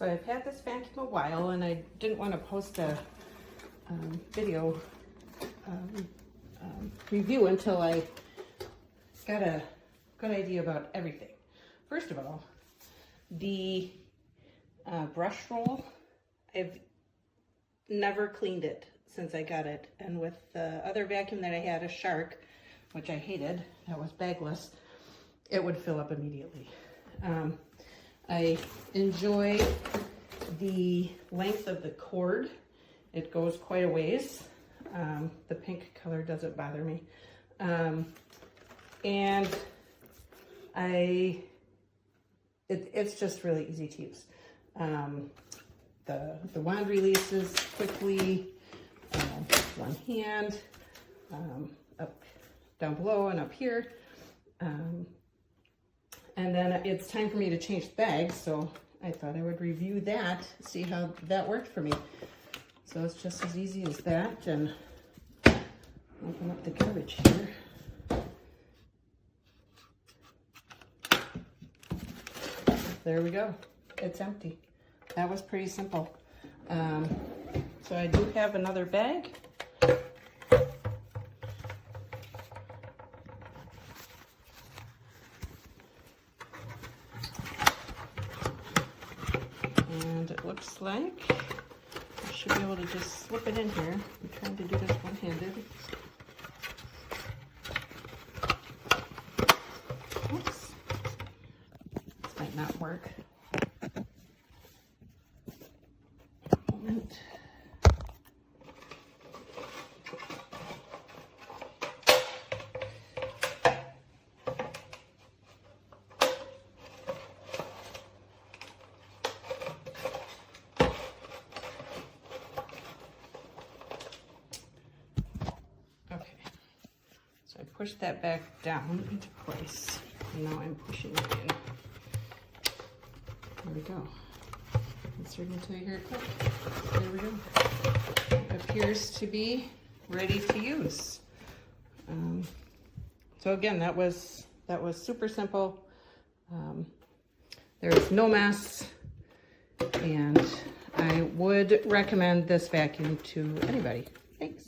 So I've had this vacuum a while, and I didn't want to post a video review until I got a good idea about everything. First of all, the brush roll, I've never cleaned it since I got it. And with the other vacuum that I had, a Shark, which I hated, that was bagless, it would fill up immediately. I enjoy the length of the cord. It goes quite a ways. The pink color doesn't bother me. And it's just really easy to use. The wand releases quickly, one hand, up down below and up here. And then it's time for me to change the bag, so I thought I would review that, see how that worked for me. So it's just as easy as that, and open up the garbage here. There we go, it's empty. That was pretty simple. So I do have another bag. And it looks like I should be able to just slip it in here. I'm trying to do this one-handed. Oops. This might not work. Moment. So I pushed that back down into place, and now I'm pushing it in. There we go. Insert until you hear it click. There we go. It appears to be ready to use. So again, that was super simple. There's no mess, and I would recommend this vacuum to anybody. Thanks.